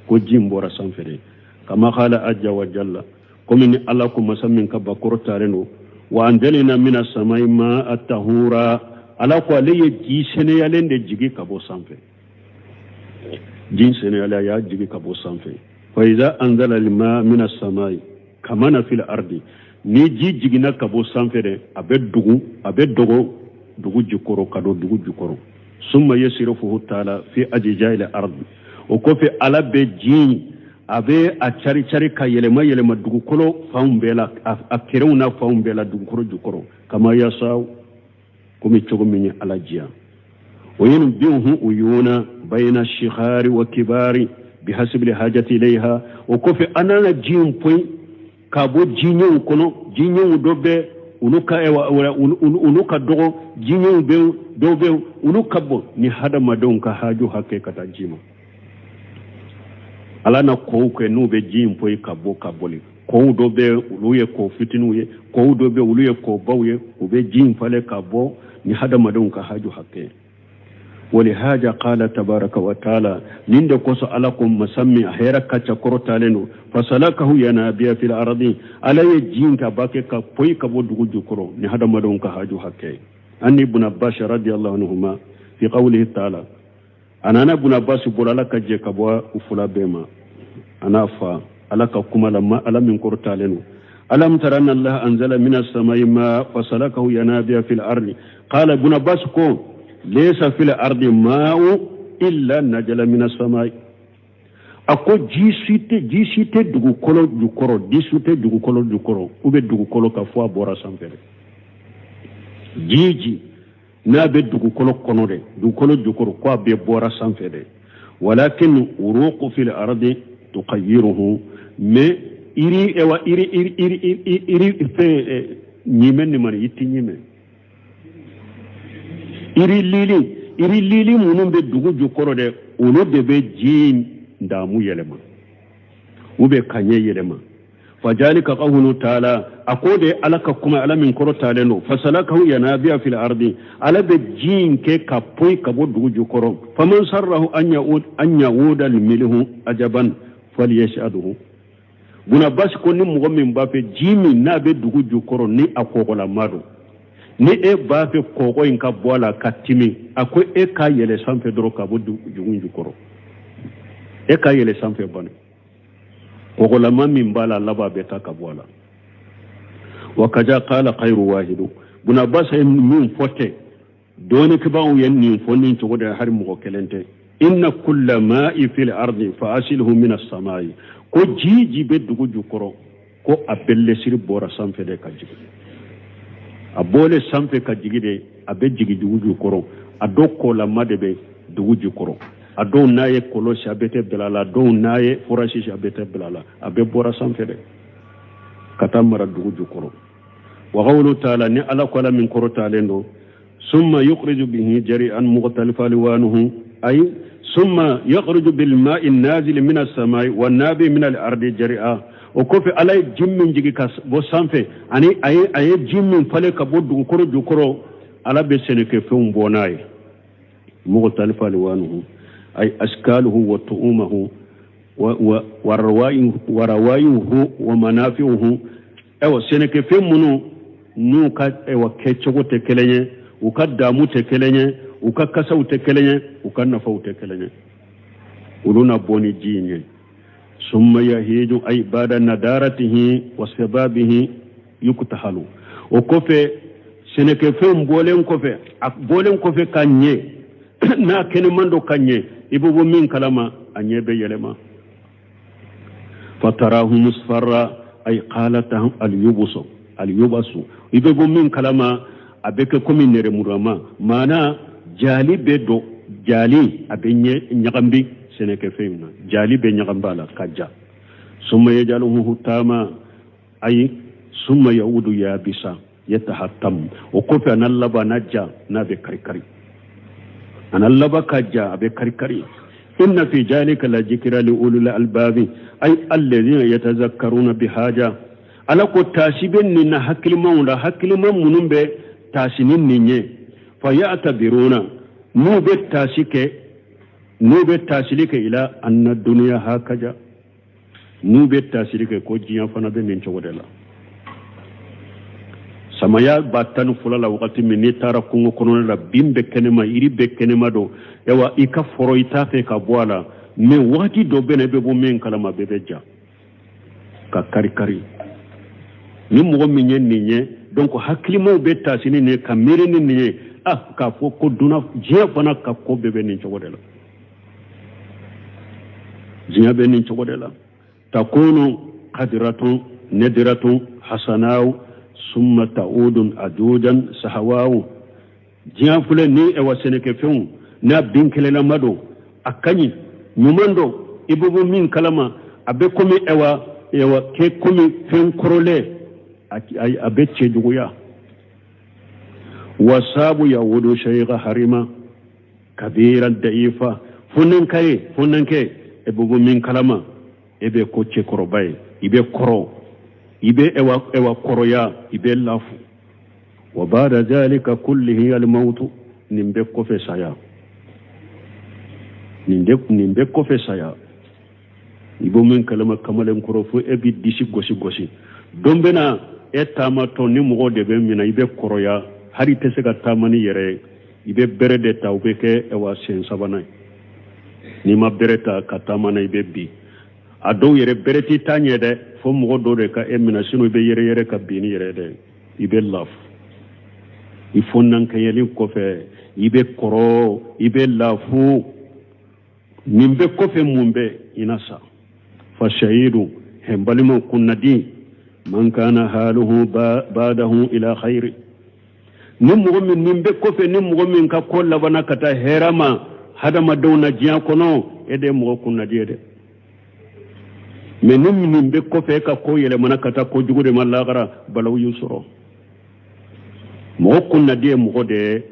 ko jimbora sanfere kama khala ajja wa jalla komin Allah ko masamin ka bakoro tareno wa anjalina minas samai ma at-tahura ala ko ale ye ji seneyalen de jigi ka bɔ sanfɛ ji seneyalen ya jigi ka bɔ sanfɛ fa iza anzala lima min as-samai kamana fil ardi ni ji jigina ka bɔ sanfɛ de a bɛ dogo dugu jukɔrɔ ka don dugu jukɔrɔ summa yasrifuhu ta'ala fi ajjail ardi o kɔfɛ ala bɛ ji a bɛ a cari ka yɛlɛma dugukolo fanw bɛɛ la a kɛrɛw n'a fanw bɛɛ la dugukolo jukɔrɔ kama yasa komi cogo min ye ala diya o ye nin binw hu uyuna bayna shikhari wa kibari bihasbi hajati ilayha o kɔfɛ an nana jiw poyi ka bɔ jiɲɛw kɔnɔ jiɲɛw dɔ bɛ olu ka dɔgɔ jiɲɛw bɛ dɔw bɛ olu ka bɔ ni hadamadenw ka haju hakɛ ka taa ji ma ala na kow kɛ n'u bɛ ji in poyi ka bɔli kow dɔ bɛ olu ye kow fitininw ye kow dɔ bɛ olu ye kow baw ye u bɛ ji in falen ka bɔ ni hadamadenw ka haju hakɛ ولهذا قال تبارك وتعالى نند قص علىكم مسمي هيرا كاچا كروتالنو فسلكه ينابيا في الارض على يجين كباكي كبوي كبو دغو جكرو ني هذا مدون كهاجو حكي ان ابن عباس رضي الله عنهما في قوله تعالى انا ابن عباس بولا كجي كبوا وفلا بما انا فا على كما لما على من كروتالنو ألم تر أن الله أنزل من السماء ماء فسلكه ينابيا في الأرض قال ابن عباس كو ليس في الأرض ماء إلا نزل من السماء أكو جيسيتي دوغو كولو جوكورو ديسوتي دوغو كولو جوكورو وبي دوغو كولو كفوا بورا سانفير جيجي نابي دوغو كولو كونو دي دوغو كولو جوكورو كوا بي بورا سانفير ولكن وروق في الأرض تقيره مي iri fe nyimen ni mari yitti nyime iri lili munun be dugu jukoro de uno de be jin ndamu yelema ube kanye yelema fajalika qawlu ta'ala akode alaka kuma alamin koro ta'ala no fasalakahu yanabiya fil ardi ala be jin ke kapoy kabo dugu jukoro faman sarrahu an yauda al milhu ajaban falyashadhu buna basi ko ni mɔgɔ min b'a fɛ ji min n'a bɛ dugu jukɔrɔ ni a kɔgɔlama don ni e b'a fɛ kɔgɔ in ka bɔ a la ka timi a ko e k'a yɛlɛ sanfɛ dɔrɔn ka bɔ dugu jukɔrɔ e k'a yɛlɛ sanfɛ bani kɔgɔlama min b'a la laban bɛ taa ka bɔ a la wa kaja qala khairu wahidu buna basi min fɔ tɛ dɔɔni kibaw ye nin fɔ nin cogo de hari mɔgɔ kelen tɛ inna kulla ma'i fil ardi fa asilhu min as-samai ko jiji be dugu jukɔrɔ ko a belle siri bɔra sanfɛ de ka jigi a bɔle sanfɛ ka jigi de a bɛ jigi dugu jukɔrɔ a dɔw kɔlama de bɛ dugu jukɔrɔ a dɔw n'a ye kɔlɔsi a bɛ tɛ bila la a dɔw n'a ye forasisi a bɛ tɛ bila la a bɛ bɔra sanfɛ de ka taa mara dugu jukɔrɔ wa qawlu ta'ala ni ala ko ala min kɔrɔtalen don summa yukhriju bihi jari'an mukhtalifan alwanuhu ay ثم يخرج بالماء النازل من السماء والنابع من الأرض جريئا وكوفي على جيم جيجي كاس بوسانفي اني اي جيم فالك بودو كورو جوكورو على بسنك فيهم بوناي مختلف الوانه اي اشكاله وطعومه وروائه ومنافعه ايوا سنك فيهم منو نو كا ايوا كيتشو تكلنيه وكدامو تكلنيه uka kasa utekelenye ukanna fa utekelenye uluna boni jinye summa yahiju ay bada nadaratihi wa sababihi yuktahalu o kofe seneke fe mbolen kofe kanye na kene mando kanye ibubu min kalama anyebe yelema fatarahu musfarra ay qalatahum al-yubasu ibubu min kalama abeke komi nere murama mana jali be do jali abenye nyagambi seneke femna jali be nyagamba la kaja summa yajaluhu hutama ay summa yaudu ya bisa yatahattam o kofi analaba najja na be karikari analaba kaja abe karikari inna fi jalika la zikra li ulul albabi ay alladhina yatazakkaruna bihaja ala ko tashiben ni na hakilman munumbe tasinin ninye فيعتبرون نوبة تاسيك إلى أن الدنيا هكذا نوبة تاسيك كوجيا فنبي من شغل الله samaya batanu fulala wakati min tara kungo kono la bimbe kenema iri be kenema do ewa ika foro itafe ka boala me wati do bene be bo men kalama bebeja ka kari ni mo min nye donc haklimo be tasini ne kamere ni ne ka fo ko duna je fana ka ko bebe ni chogodela jiya be ni chogodela takunu qadiratun nadiratun hasanaw summa ta'udun adudan sahawaw jiya fule ni e wasene ke fen na binkele la mado akani nyumando ibubu min kalama abe komi ewa ke komi fen korole abe cheduya wasabu ya wudu shaykha harima kabiran daifa funan ke ibubu min kalama ebe ko che korobay ibe koro ibe ewa koroya ibe lafu wa ba'da zalika kullihi al-maut nimbe ko fe saya nimbe ko fe saya ibo men kalama kamalen koro fo ebi disi gosi dombena etama to ni mo de be mina ibe koroya hari tese ka tamani yere ibe berede ta ubeke ewa sen sabana ni ma bereta katamana ibe bi ado yere bereti tanye de fo mo do de ka emina sino be yere ka bini yere de ibe laf ifonnan ka yeli ko fe ibe koro ibe lafu nimbe ko fe mumbe inasa fa shahidu hembalimo kunnadi man kana haluhu ba'dahu ila khair nimmo min nimbe ko fe nimmo min ka kolla bana kata herama hadama dawna jiya kono ede mo kunnadi ede mais nimbe ko fe ka ko yele mana kata ko jugude mallagara balaw yusro mo kunnadi mo de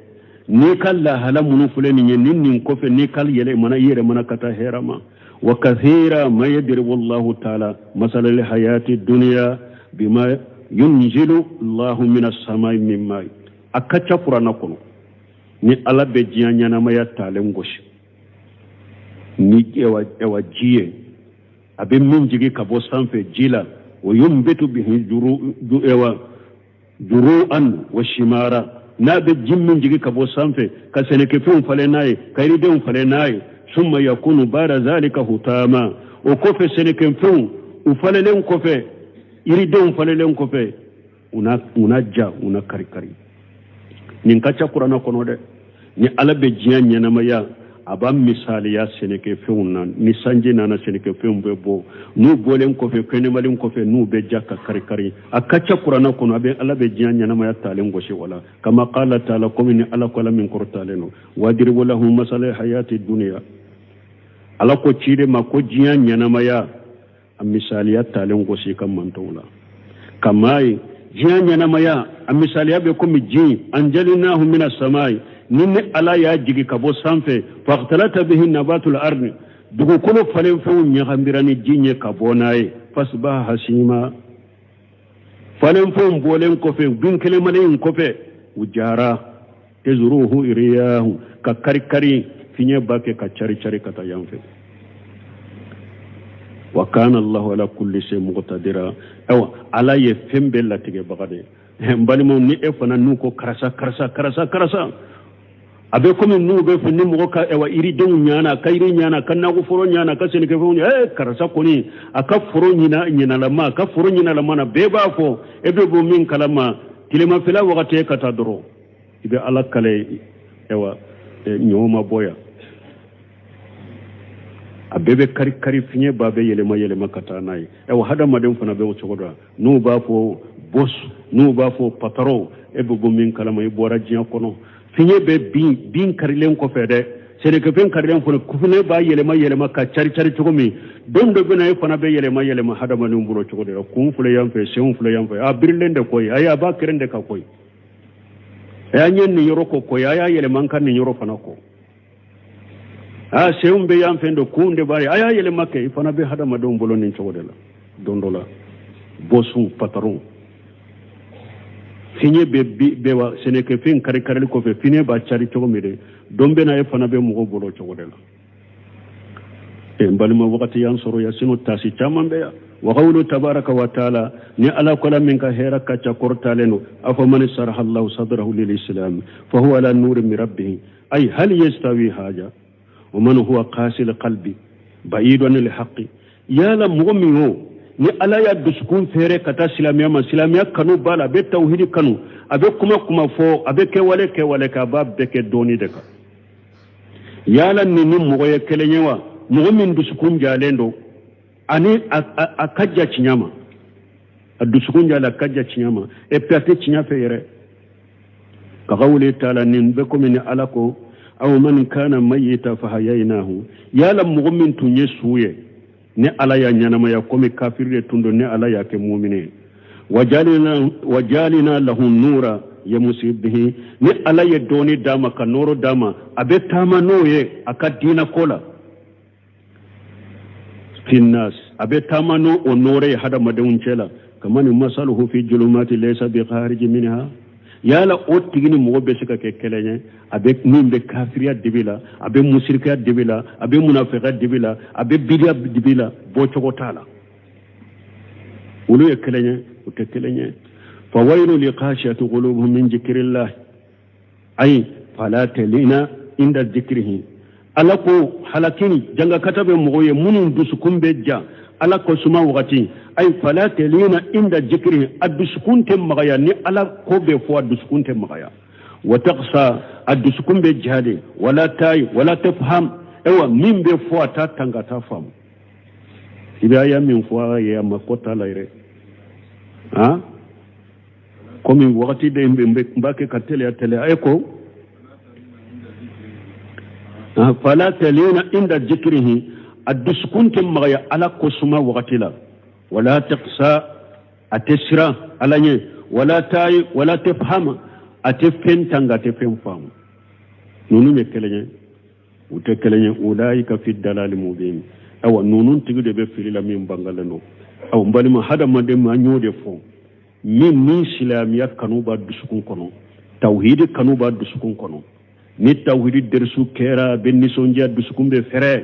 ni kala hala munu fulani nin ko fe ni kal yele mana kata herama wa kathira ma yadribu Allah ta'ala masal al hayati dunya bima yunzilu Allah min as-samai min ma'i akacha qur'ana kono ni ala be jianya ma ya talen goshi ni ewa jiye abe min jigi kabo sanfe jila wa yumbitu bihi juru'an wa shimara na be jimmin jigi kabo sanfe ka seneke fun fale nayi kayri de fale nayi summa yakunu bara zalika hutama o kofe seneke fun u fale len kofe iri de fale len kofe una kari nin kacha qur'ana kono de ni ala be jianya na maya abam misali ya seneke fun nan ni sanje nana seneke fun bebo nu bolen kofe kene malin kofe nu be jakka kari akacha qur'ana kono abe ala be jianya na maya talen goshi wala kama qala ta'ala komini ala ko min qur'taleno wadribu lahum masala hayati dunya ala ko chire ma ko jianya na maya am misali ya talen goshi kan mantawla kamai jianya na maya am misali ya be komi ji anjalinahu minas samai ninne ala ya jigi kabo sanfe faqtalata bihi nabatul ardi dugu kono falen fu nyagambirani jinye kabo naye fasbaha hasima falen fu bolen ko fe binkele malen ko fe ujara tezruhu iriyahu ka kari finye bake ka chari kata yamfe wa kana Allah ala kulli shay muqtadira aw ala ye fembe latige bagade mbali mo ni e fana nuko karasa abe komi nube fu ni mo ka ewa iri de nyana kayri nyana kanna ko foro nyana ka sen ke fu karasa koni aka foro nyina lama ka foro nyina lama na beba fo ebe bo min kalama kilema fela wakati ka tadro ibe ala kale ewa nyoma boya abebe kari finye babe yelema kata nai ewa hada madem fana be uchogoda nu ba fo boss nu ba fo pataro ebe bo min kalama ibora jiya kono finye be bin karilen ko fede sene ke fen karilen ko kufune ba yelema ka chari chogomi dondo be na fana be yelema hada madem buro chogoda ku fule yamfe seun fule yamfe a birlende koy aya ba kerende ka koy aya nyen ni yoro ko koy aya yelema kan ni yoro fana ko seun be yamfe ndo kunde bari aya yelema ke fana be hada madem bolo nin chogoda dondola bosu patron finye be wa seneke fin kare ko fe finye ba chari chogo mire dombe na e fana be mugo bolo chogo de la e mbalima wakati yan soro ya sino tasi chamambe ya وقوله تبارك وتعالى ني على كل من كهيرا كتشكرتالنو أفمن شرح الله صدره للإسلام فهو على نور من ربه أي هل يستوي هذا ومن هو قاسي القلب بعيد عن الحق يا لمؤمنو ni ala ya dusukun fere kata silamiya ma silamiya kanu bala be tauhidi kanu abe kuma fo abe ke wale ka ba be ke doni de ka yala ni mogo ye kelenyewa mogo min dusukun jalendo ani akajja chinyama dusukun jala akajja chinyama e perte chinya fere ka qawli ta'ala nin be ko min alako aw man kana mayyita fa hayaynahu yala mogo min tunye suye ne ala ya nyanama ya komi kafirre tundo ne ala ya ke mu'mine wajalina lahu nura ya musibihi ne ala ya doni dama ka noro dama abe tama noye aka dina kola finnas abe tama no onore hada madawun cela kamani masaluhu fi julumati laysa bi kharij minha yala o tigini mo be sika ke kelenye abe nimbe kafiriya dibila abe musirkiya dibila abe munafiqa dibila abe bidiya dibila bo chogotala ulu kelenye o te kelenye fa waylu liqashiyati qulubuhum min zikrillah ay fala talina inda zikrihi alako halakini janga katabe moye munun dusukumbe ja alako suma wakati ay fala talina inda zikrihi aduskunte magaya ni ala ko be fo aduskunte magaya wa taqsa aduskumbe jihade wala tay wala tafham ewa mimbe fo ta tanga ta fam idaya min fo ya makota laire ha komi wakati de mbake katele atele ayko fala talina inda zikrihi aduskunte magaya ala ko suma wakati la ولا تقسى أتسرى على ولا تاي ولا تفهم أتفهم تانغا تفهم فهم نونو مكلني وتكلني أولئك في الدلال المبين أو نونو تجد بفيل لمن بانغالنو أو مبالي ما هذا ما دم أنيو دفون من سلامية كانوا بعد سكون كنو توحيد كانوا بعد سكون كنو نت توحيد درسو كيرا بني سونجا دسكون بفره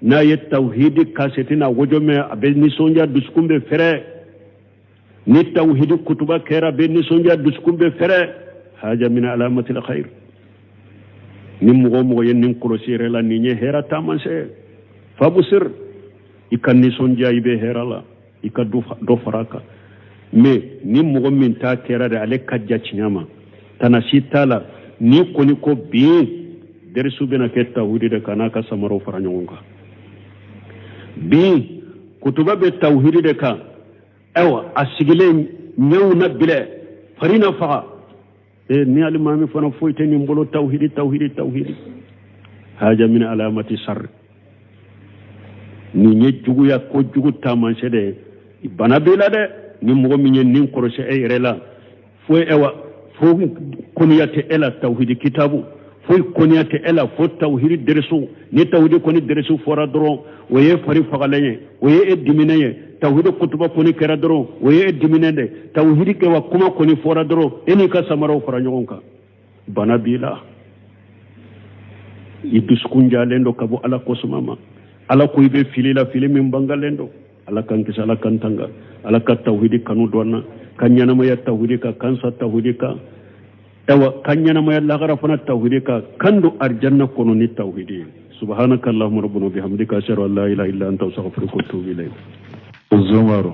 na ye tawhidi kasetina wojome abe nisonja duskumbe fere ni tawhidi kutuba kera be nisonja duskumbe fere haja min alamati alkhair ni mo yen kurosire la ni nye hera tamanse fabusir ikan nisonja ibe hera la ikadu do faraka me ni mo min ta kera de ale kajja chinyama tanasitala ni koni ko bi dersu bena ke tawhidi de kana ka samaro faranyonga bi kutuba be tawhidi de ka ewa asigile nyawna bile farina fa ni alimami fana foyte ni mbolo tawhidi haja min alamati sar ni nye jugu ya ko jugu tamanse de bana bila de ni mo mi nyen nin korose e rela fo ewa fo kuniyate ela tawhidi kitabu fo kuniyate ela fo tawhidi dersu ni tawhidi koni dersu fora dro waye fari fagalenye waye edimineye tawhid kutuba koni kera dro waye ediminende tawhid ke wa kuma koni fora dro eni ka samaro fara nyogonka bana bila iduskunja lendo kabo ala kosumama ala ko ibe filila filimi bangalendo ala kan kisa ala kan tanga ala ka tawhid kanu donna kanyana ma ya tawhid ka kansa tawhid ka ewa kanyana ma ya lagara fana tawhid ka kando arjanna kono ni tawhid سبحانك اللهم ربنا وبحمدك أشهد أن لا إله إلا أنت أستغفرك وأتوب إليك الزمر